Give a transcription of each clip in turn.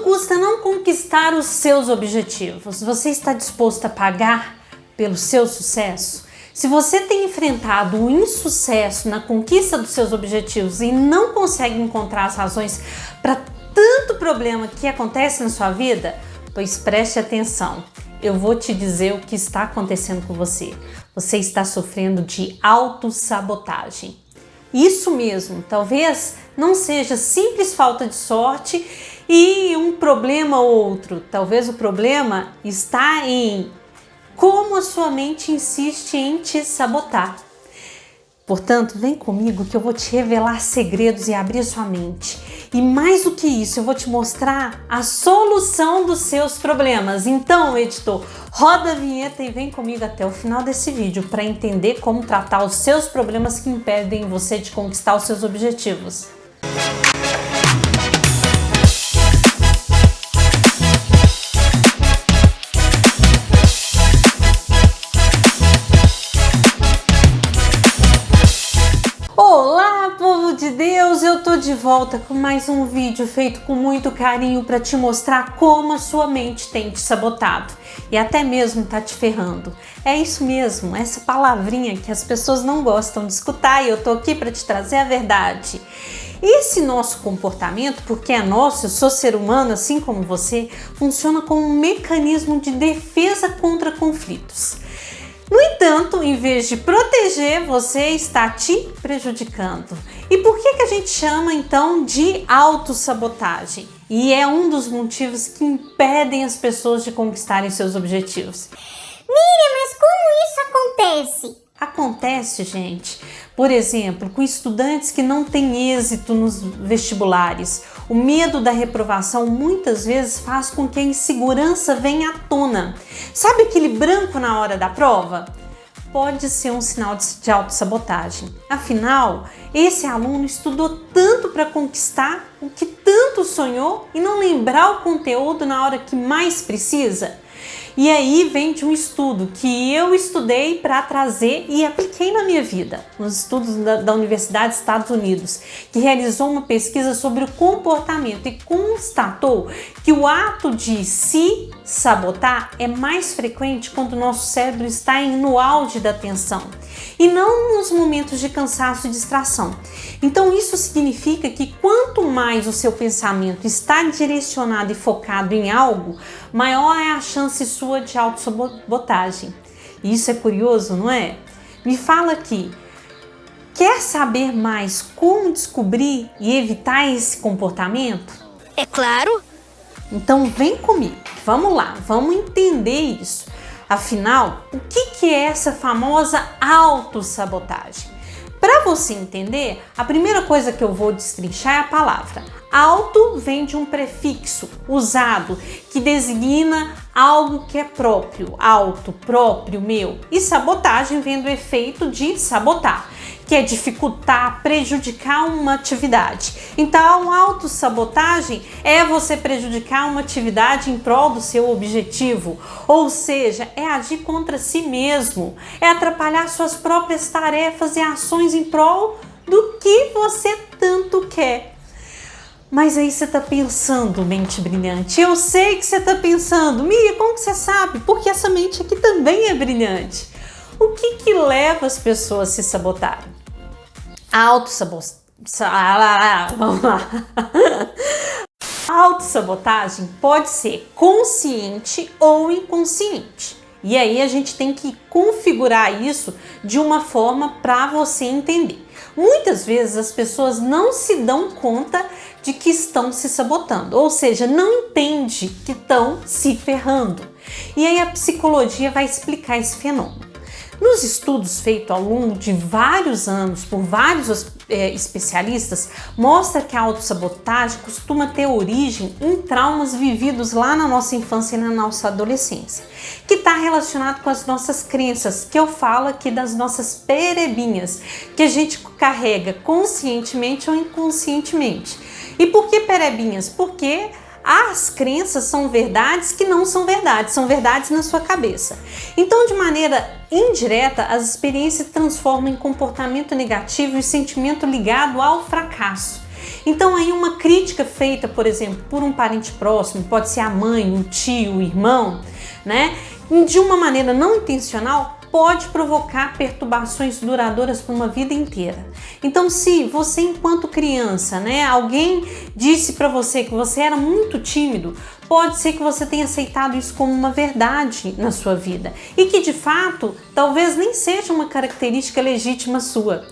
Quanto custa não conquistar os seus objetivos? Você está disposto a pagar pelo seu sucesso? Se você tem enfrentado o insucesso na conquista dos seus objetivos e não consegue encontrar as razões para tanto problema que acontece na sua vida, pois preste atenção. Eu vou te dizer o que está acontecendo com você. Você está sofrendo de autossabotagem. Isso mesmo, talvez não seja simples falta de sorte e um problema ou outro. Talvez o problema está em como a sua mente insiste em te sabotar. Portanto, vem comigo que eu vou te revelar segredos e abrir a sua mente. E mais do que isso, eu vou te mostrar a solução dos seus problemas. Então, editor, roda a vinheta e vem comigo até o final desse vídeo para entender como tratar os seus problemas que impedem você de conquistar os seus objetivos. Olá, povo de Deus! Eu tô de volta com mais um vídeo feito com muito carinho para te mostrar como a sua mente tem te sabotado e até mesmo tá te ferrando. É isso mesmo, essa palavrinha que as pessoas não gostam de escutar e eu tô aqui para te trazer a verdade. Esse nosso comportamento, porque é nosso, eu sou ser humano assim como você, funciona como um mecanismo de defesa contra conflitos. No entanto, em vez de proteger, você está te prejudicando. E por que a gente chama então de autossabotagem? E é um dos motivos que impedem as pessoas de conquistarem seus objetivos. Miriam, mas como isso acontece? Acontece, gente, por exemplo, com estudantes que não têm êxito nos vestibulares. O medo da reprovação muitas vezes faz com que a insegurança venha à tona. Sabe aquele branco na hora da prova? Pode ser um sinal de autossabotagem. Afinal, esse aluno estudou tanto para conquistar o que tanto sonhou e não lembrar o conteúdo na hora que mais precisa. E aí vem de um estudo que eu estudei para trazer e apliquei na minha vida, nos estudos da Universidade dos Estados Unidos, que realizou uma pesquisa sobre o comportamento e constatou que o ato de se sabotar é mais frequente quando o nosso cérebro está no auge da tensão e não nos momentos de cansaço e distração. Então isso significa que quanto mais o seu pensamento está direcionado e focado em algo, maior é a chance sua de autossabotagem. E isso é curioso, não é? Me fala aqui, quer saber mais como descobrir e evitar esse comportamento? É claro! Então vem comigo, vamos lá, vamos entender isso. Afinal, o que é essa famosa autossabotagem? Para você entender, a primeira coisa que eu vou destrinchar é a palavra. Auto vem de um prefixo usado que designa algo que é próprio, auto, próprio, meu. E sabotagem vem do efeito de sabotar, que é dificultar, prejudicar uma atividade. Então, autossabotagem é você prejudicar uma atividade em prol do seu objetivo, ou seja, é agir contra si mesmo, é atrapalhar suas próprias tarefas e ações em prol do que você tanto quer. Mas aí você tá pensando, mente brilhante, eu sei que você tá pensando, Mia, como que você sabe? Porque essa mente aqui também é brilhante. O que leva as pessoas a se sabotarem? A vamos lá. A autossabotagem pode ser consciente ou inconsciente. E aí a gente tem que configurar isso de uma forma para você entender. Muitas vezes as pessoas não se dão conta de que estão se sabotando, ou seja, não entende que estão se ferrando. E aí a psicologia vai explicar esse fenômeno. Nos estudos feitos ao longo de vários anos por vários especialistas, mostra que a autossabotagem costuma ter origem em traumas vividos lá na nossa infância e na nossa adolescência, que está relacionado com as nossas crenças, que eu falo aqui das nossas perebinhas, que a gente carrega conscientemente ou inconscientemente. E por que perebinhas? Porque as crenças são verdades que não são verdades na sua cabeça. Então, de maneira indireta, as experiências transformam em comportamento negativo e sentimento ligado ao fracasso. Então aí uma crítica feita, por exemplo, por um parente próximo, pode ser a mãe, um tio, o irmão, né? De uma maneira não intencional, pode provocar perturbações duradouras por uma vida inteira. Então, se você, enquanto criança, né, alguém disse para você que você era muito tímido, pode ser que você tenha aceitado isso como uma verdade na sua vida e que, de fato, talvez nem seja uma característica legítima sua.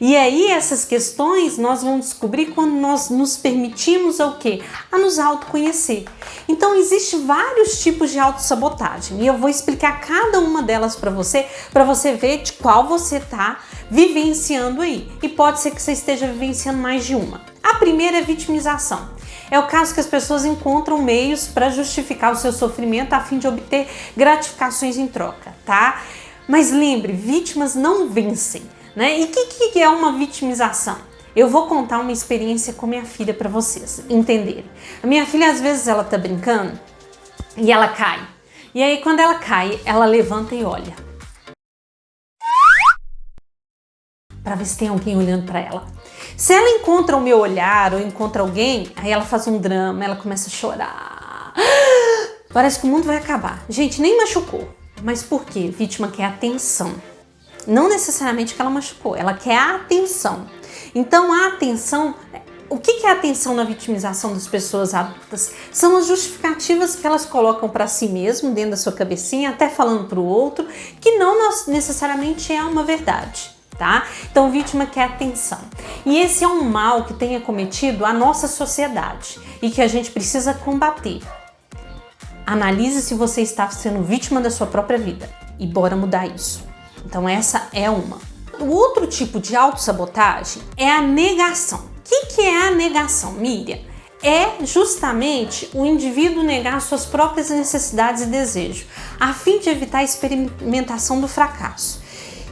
E aí essas questões nós vamos descobrir quando nós nos permitimos o quê? A nos autoconhecer. Então existem vários tipos de autossabotagem e eu vou explicar cada uma delas para você ver de qual você está vivenciando aí. E pode ser que você esteja vivenciando mais de uma. A primeira é vitimização. É o caso que as pessoas encontram meios para justificar o seu sofrimento a fim de obter gratificações em troca, tá? Mas lembre, vítimas não vencem, né? E o que é uma vitimização? Eu vou contar uma experiência com minha filha para vocês entenderem. A minha filha, às vezes, ela tá brincando e ela cai. E aí, quando ela cai, ela levanta e olha para ver se tem alguém olhando para ela. Se ela encontra o meu olhar ou encontra alguém, aí ela faz um drama, ela começa a chorar. Parece que o mundo vai acabar. Gente, nem machucou. Mas por quê? Vítima quer atenção. Não necessariamente que ela machucou, ela quer a atenção. Então a atenção, o que é a atenção na vitimização das pessoas adultas? São as justificativas que elas colocam para si mesmo, dentro da sua cabecinha, até falando para o outro, que não necessariamente é uma verdade. Tá? Então, vítima quer atenção. E esse é um mal que tem acometido a nossa sociedade e que a gente precisa combater. Analise se você está sendo vítima da sua própria vida e bora mudar isso. Então, essa é uma. O outro tipo de autossabotagem é a negação. O que é a negação, Miriam? É justamente o indivíduo negar suas próprias necessidades e desejos, a fim de evitar a experimentação do fracasso.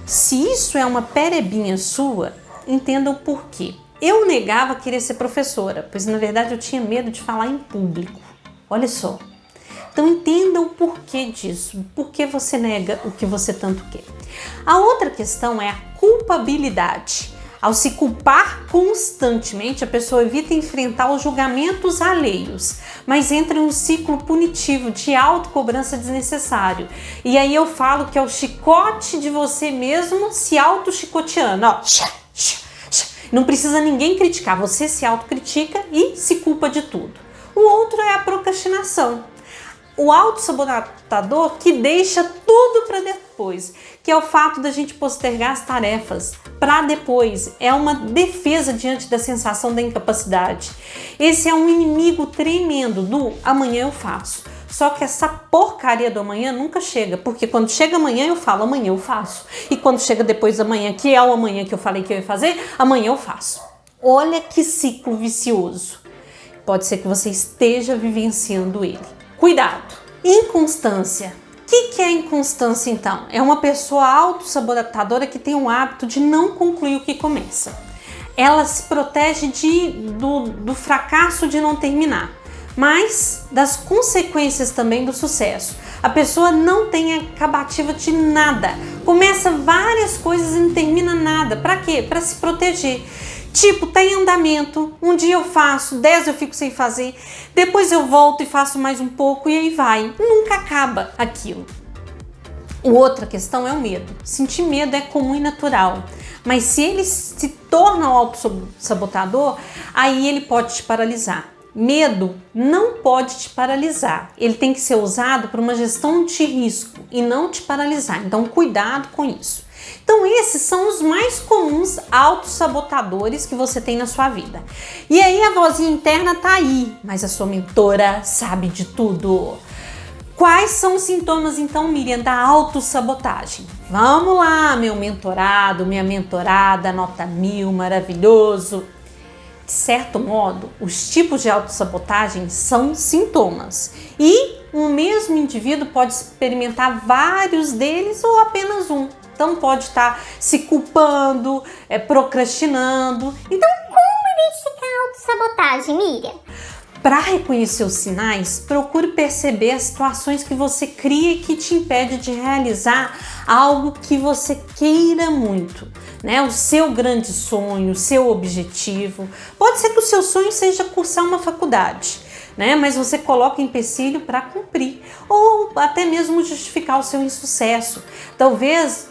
Se isso é uma perebinha sua, entenda o porquê. Eu negava querer ser professora, pois na verdade eu tinha medo de falar em público. Olha só. Então entenda o porquê disso, por que você nega o que você tanto quer. A outra questão é a culpabilidade. Ao se culpar constantemente, a pessoa evita enfrentar os julgamentos alheios, mas entra em um ciclo punitivo de autocobrança desnecessário. E aí eu falo que é o chicote de você mesmo se auto-chicoteando. Ó, não precisa ninguém criticar, você se autocritica e se culpa de tudo. O outro é a procrastinação. O autossabotador que deixa tudo para depois, que é o fato da gente postergar as tarefas para depois, é uma defesa diante da sensação da incapacidade. Esse é um inimigo tremendo do amanhã eu faço. Só que essa porcaria do amanhã nunca chega, porque quando chega amanhã eu falo amanhã eu faço. E quando chega depois da manhã, que é o amanhã que eu falei que eu ia fazer, amanhã eu faço. Olha que ciclo vicioso. Pode ser que você esteja vivenciando ele. Cuidado! Inconstância. O que é inconstância então? É uma pessoa autossabotadora que tem o hábito de não concluir o que começa. Ela se protege do fracasso de não terminar, mas das consequências também do sucesso. A pessoa não tem acabativa de nada. Começa várias coisas e não termina nada. Para quê? Para se proteger. Tipo, tá em andamento, um dia eu faço, 10 eu fico sem fazer, depois eu volto e faço mais um pouco e aí vai. Nunca acaba aquilo. Outra questão é o medo. Sentir medo é comum e natural, mas se ele se torna um autossabotador, aí ele pode te paralisar. Medo não pode te paralisar, ele tem que ser usado para uma gestão de risco e não te paralisar, então cuidado com isso. Então esses são os mais comuns autossabotadores que você tem na sua vida. E aí a vozinha interna tá aí, mas a sua mentora sabe de tudo. Quais são os sintomas então, Miriam, da autossabotagem? Vamos lá, meu mentorado, minha mentorada, nota 1000, maravilhoso. De certo modo, os tipos de autossabotagem são sintomas e um mesmo indivíduo pode experimentar vários deles ou apenas um. Então pode estar se culpando, procrastinando. Então como identificar a autossabotagem, Miriam? Para reconhecer os sinais, procure perceber as situações que você cria e que te impede de realizar algo que você queira muito, né? O seu grande sonho, o seu objetivo. Pode ser que o seu sonho seja cursar uma faculdade, né? Mas você coloca empecilho para cumprir, ou até mesmo justificar o seu insucesso. Talvez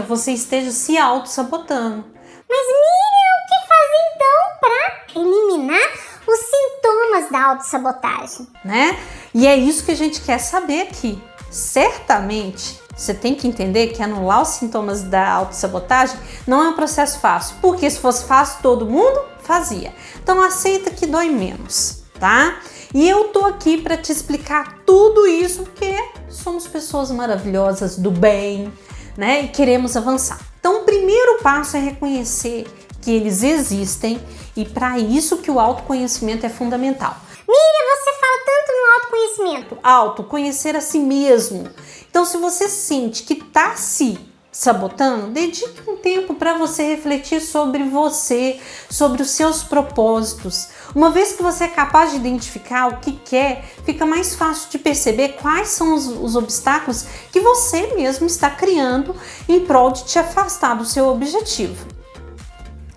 você esteja se auto-sabotando. Mas Miriam, o que fazer então para eliminar os sintomas da autossabotagem? Né? E é isso que a gente quer saber aqui. Certamente, você tem que entender que anular os sintomas da autossabotagem não é um processo fácil, porque se fosse fácil, todo mundo fazia. Então aceita que dói menos, tá? E eu tô aqui para te explicar tudo isso, porque somos pessoas maravilhosas do bem, né? E queremos avançar. Então, o primeiro passo é reconhecer que eles existem, e para isso que o autoconhecimento é fundamental. Miriam, você fala tanto no autoconhecimento. Autoconhecer a si mesmo. Então, se você sente que está se sabotando, dedique um tempo para você refletir sobre você, sobre os seus propósitos. Uma vez que você é capaz de identificar o que quer, fica mais fácil de perceber quais são os obstáculos que você mesmo está criando em prol de te afastar do seu objetivo.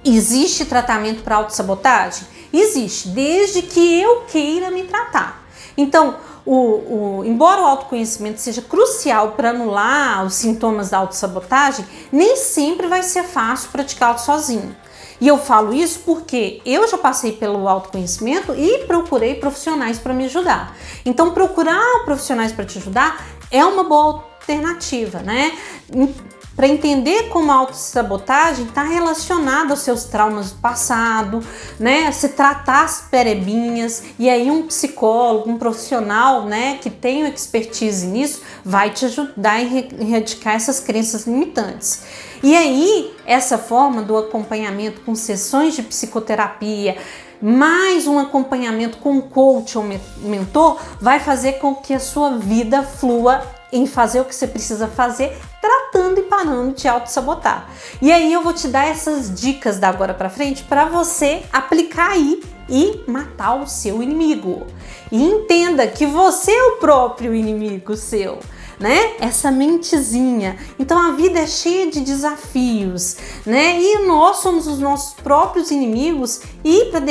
Existe tratamento para autossabotagem? Existe, desde que eu queira me tratar. Então, embora o autoconhecimento seja crucial para anular os sintomas da autossabotagem, nem sempre vai ser fácil praticá-lo sozinho. E eu falo isso porque eu já passei pelo autoconhecimento e procurei profissionais para me ajudar. Então, procurar profissionais para te ajudar é uma boa alternativa, né? Para entender como a autossabotagem está relacionada aos seus traumas do passado, né? Se tratar as perebinhas, e aí um psicólogo, um profissional, né, que tem expertise nisso, vai te ajudar a erradicar essas crenças limitantes. E aí, essa forma do acompanhamento com sessões de psicoterapia, mais um acompanhamento com um coach ou mentor, vai fazer com que a sua vida flua em fazer o que você precisa fazer, tratando e parando de auto-sabotar. E aí eu vou te dar essas dicas da agora pra frente para você aplicar aí e matar o seu inimigo. E entenda que você é o próprio inimigo seu, né? Essa mentezinha. Então a vida é cheia de desafios, né? E nós somos os nossos próprios inimigos, e para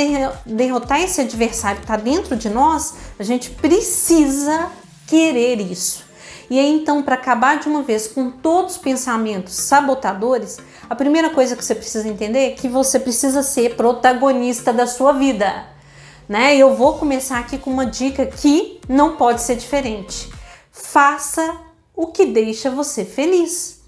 derrotar esse adversário que está dentro de nós, a gente precisa querer isso. E aí, então, para acabar de uma vez com todos os pensamentos sabotadores, a primeira coisa que você precisa entender é que você precisa ser protagonista da sua vida, né? Eu vou começar aqui com uma dica que não pode ser diferente. Faça o que deixa você feliz.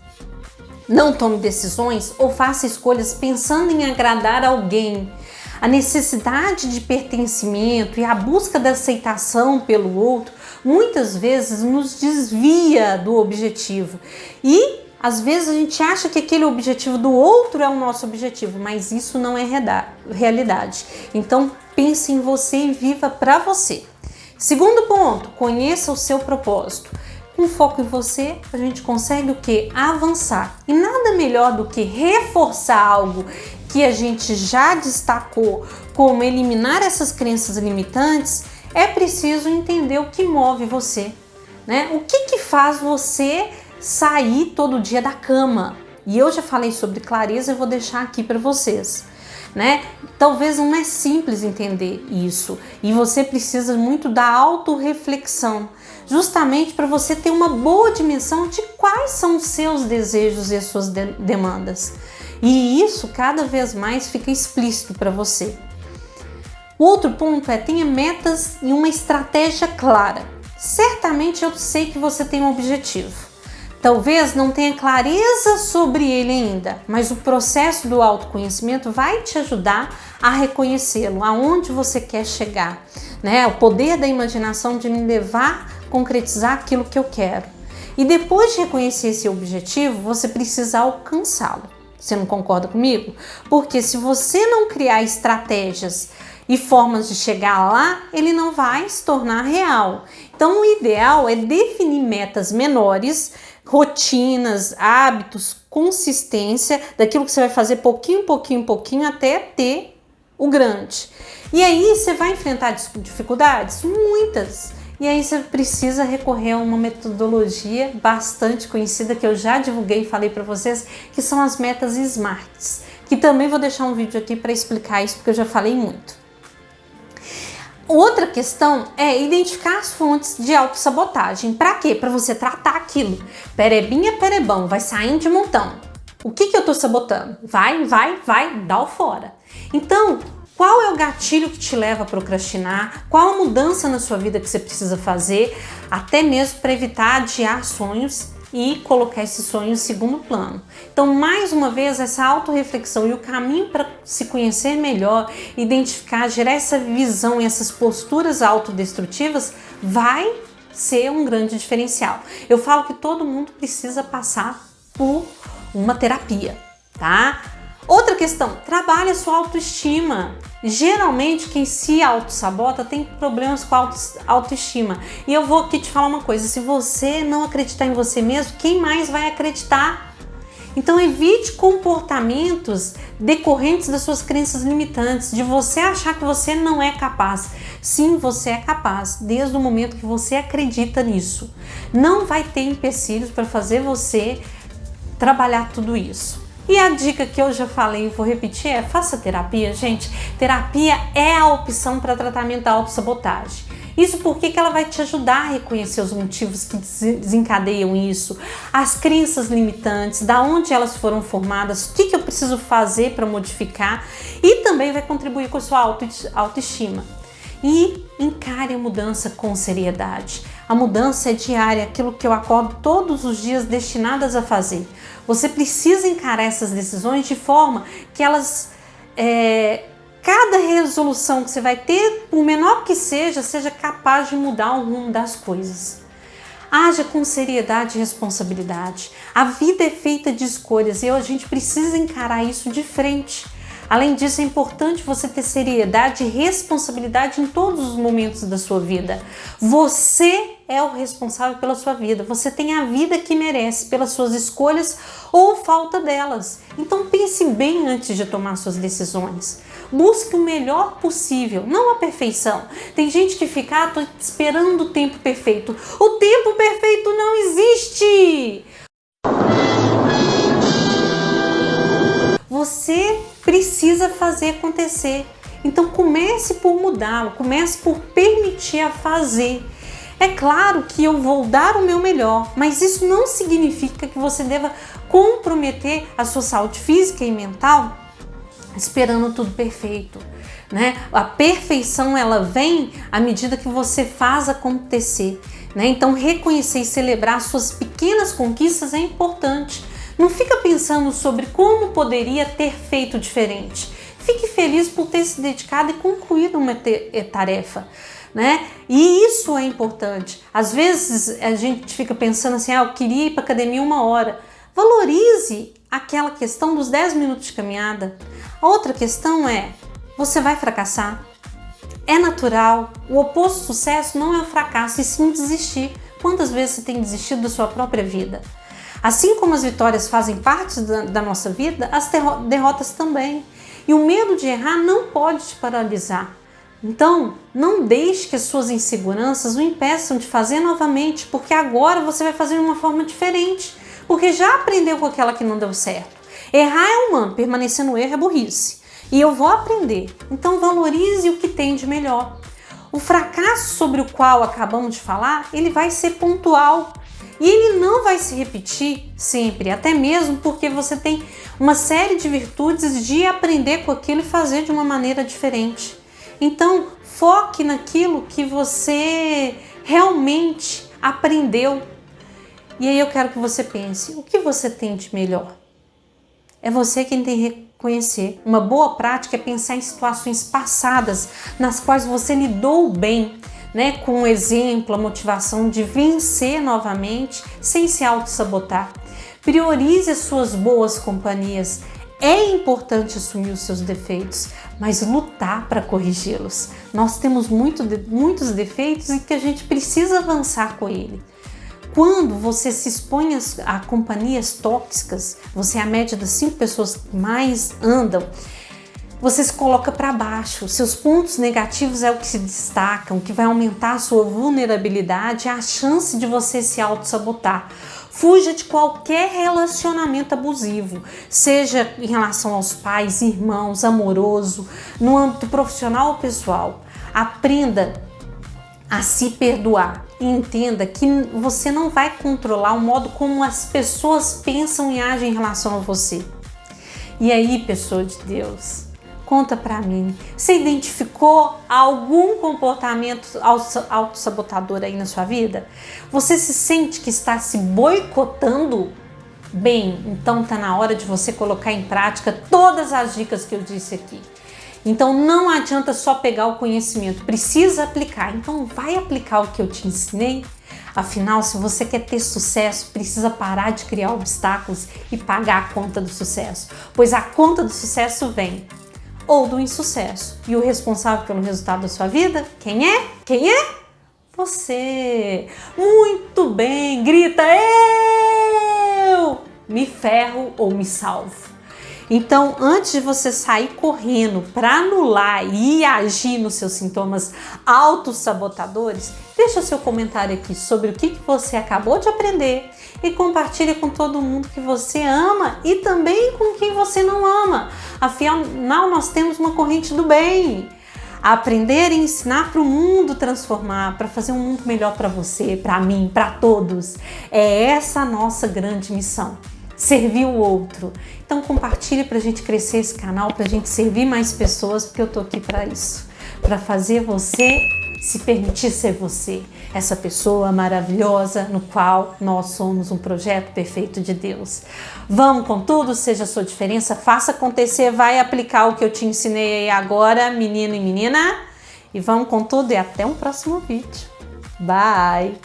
Não tome decisões ou faça escolhas pensando em agradar alguém. A necessidade de pertencimento e a busca da aceitação pelo outro muitas vezes nos desvia do objetivo, e às vezes a gente acha que aquele objetivo do outro é o nosso objetivo, mas isso não é realidade. Então pense em você e viva para você. Segundo ponto, conheça o seu propósito. Com foco em você, a gente consegue o quê? Avançar. E nada melhor do que reforçar algo que a gente já destacou, como eliminar essas crenças limitantes. É preciso entender o que move você, né? O que faz você sair todo dia da cama? E eu já falei sobre clareza e vou deixar aqui para vocês, né? Talvez não é simples entender isso, e você precisa muito da autorreflexão, justamente para você ter uma boa dimensão de quais são os seus desejos e as suas demandas. E isso cada vez mais fica explícito para você. O outro ponto é: tenha metas e uma estratégia clara. Certamente eu sei que você tem um objetivo. Talvez não tenha clareza sobre ele ainda, mas o processo do autoconhecimento vai te ajudar a reconhecê-lo, aonde você quer chegar, né? O poder da imaginação de me levar a concretizar aquilo que eu quero. E depois de reconhecer esse objetivo, você precisa alcançá-lo. Você não concorda comigo? Porque se você não criar estratégias e formas de chegar lá, ele não vai se tornar real. Então o ideal é definir metas menores, rotinas, hábitos, consistência, daquilo que você vai fazer pouquinho, até ter o grande. E aí você vai enfrentar dificuldades? Muitas. E aí você precisa recorrer a uma metodologia bastante conhecida que eu já divulguei e falei para vocês, que são as metas SMART, que também vou deixar um vídeo aqui para explicar isso, porque eu já falei muito. Outra questão é identificar as fontes de autossabotagem. Para quê? Para você tratar aquilo. Perebinha, perebão, vai saindo de montão. O que eu tô sabotando? Vai, dá o fora. Então, qual é o gatilho que te leva a procrastinar? Qual a mudança na sua vida que você precisa fazer, até mesmo para evitar adiar sonhos e colocar esse sonho em segundo plano? Então, mais uma vez, essa autorreflexão e o caminho para se conhecer melhor, identificar, gerar essa visão e essas posturas autodestrutivas vai ser um grande diferencial. Eu falo que todo mundo precisa passar por uma terapia, tá? Outra questão, trabalhe a sua autoestima. Geralmente quem se autossabota tem problemas com a autoestima. E eu vou aqui te falar uma coisa, se você não acreditar em você mesmo, quem mais vai acreditar? Então evite comportamentos decorrentes das suas crenças limitantes, de você achar que você não é capaz. Sim, você é capaz, desde o momento que você acredita nisso. Não vai ter empecilhos para fazer você trabalhar tudo isso. E a dica que eu já falei e vou repetir é: faça terapia, gente. Terapia é a opção para tratamento da autossabotagem. Isso porque ela vai te ajudar a reconhecer os motivos que desencadeiam isso, as crenças limitantes, da onde elas foram formadas, o que eu preciso fazer para modificar, e também vai contribuir com a sua autoestima. E encare a mudança com seriedade. A mudança é diária, aquilo que eu acordo todos os dias destinadas a fazer. Você precisa encarar essas decisões de forma que elas, cada resolução que você vai ter, por menor que seja capaz de mudar o rumo das coisas. Haja com seriedade e responsabilidade. A vida é feita de escolhas e a gente precisa encarar isso de frente. Além disso, é importante você ter seriedade e responsabilidade em todos os momentos da sua vida. Você é o responsável pela sua vida. Você tem a vida que merece pelas suas escolhas ou falta delas. Então pense bem antes de tomar suas decisões. Busque o melhor possível, não a perfeição. Tem gente que fica esperando o tempo perfeito. O tempo perfeito não existe! Você precisa fazer acontecer. Então comece por mudá-lo, comece por permitir a fazer. É claro que eu vou dar o meu melhor, mas isso não significa que você deva comprometer a sua saúde física e mental esperando tudo perfeito, né? A perfeição ela vem à medida que você faz acontecer, né? Então reconhecer e celebrar suas pequenas conquistas é importante. Não fica pensando sobre como poderia ter feito diferente. Fique feliz por ter se dedicado e concluído uma tarefa, né? E isso é importante. Às vezes a gente fica pensando assim, eu queria ir para a academia 1 hora. Valorize aquela questão dos 10 minutos de caminhada. Outra questão é, você vai fracassar? É natural. O oposto do sucesso não é o fracasso, e sim desistir. Quantas vezes você tem desistido da sua própria vida? Assim como as vitórias fazem parte da nossa vida, as derrotas também. E o medo de errar não pode te paralisar. Então, não deixe que as suas inseguranças o impeçam de fazer novamente, porque agora você vai fazer de uma forma diferente, porque já aprendeu com aquela que não deu certo. Errar é humano, permanecer no erro é burrice. E eu vou aprender. Então, valorize o que tem de melhor. O fracasso sobre o qual acabamos de falar, ele vai ser pontual. E ele não vai se repetir sempre, até mesmo porque você tem uma série de virtudes de aprender com aquilo e fazer de uma maneira diferente. Então, foque naquilo que você realmente aprendeu. E aí eu quero que você pense, o que você tem de melhor? É você quem tem que reconhecer. Uma boa prática é pensar em situações passadas nas quais você lidou bem, né, com o exemplo, a motivação de vencer novamente sem se auto-sabotar. Priorize as suas boas companhias. É importante assumir os seus defeitos, mas lutar para corrigi-los. Nós temos muitos defeitos e que a gente precisa avançar com ele. Quando você se expõe a companhias tóxicas, você é a média das 5 pessoas que mais andam, você se coloca para baixo. Seus pontos negativos é o que se destacam, o que vai aumentar a sua vulnerabilidade e a chance de você se auto-sabotar. Fuja de qualquer relacionamento abusivo, seja em relação aos pais, irmãos, amoroso, no âmbito profissional ou pessoal. Aprenda a se perdoar e entenda que você não vai controlar o modo como as pessoas pensam e agem em relação a você. E aí, pessoa de Deus, conta pra mim, você identificou algum comportamento autossabotador aí na sua vida? Você se sente que está se boicotando? Bem, então tá na hora de você colocar em prática todas as dicas que eu disse aqui. Então não adianta só pegar o conhecimento, precisa aplicar. Então vai aplicar o que eu te ensinei. Afinal, se você quer ter sucesso, precisa parar de criar obstáculos e pagar a conta do sucesso. Pois a conta do sucesso vem ou do insucesso. E o responsável pelo resultado da sua vida, quem é? Quem é? Você. Muito bem, grita: eu me ferro ou me salvo. Então, antes de você sair correndo para anular e agir nos seus sintomas autossabotadores, deixa seu comentário aqui sobre o que você acabou de aprender e compartilhe com todo mundo que você ama e também com quem você não ama. Afinal, nós temos uma corrente do bem. Aprender e ensinar para o mundo transformar, para fazer um mundo melhor para você, para mim, para todos. É essa a nossa grande missão. Servir o outro. Então compartilhe para a gente crescer esse canal, para a gente servir mais pessoas, porque eu tô aqui para isso, para fazer você se permitir ser você, essa pessoa maravilhosa no qual nós somos um projeto perfeito de Deus. Vamos com tudo, seja a sua diferença, faça acontecer, vai aplicar o que eu te ensinei aí agora, menino e menina, e vamos com tudo e até um próximo vídeo. Bye!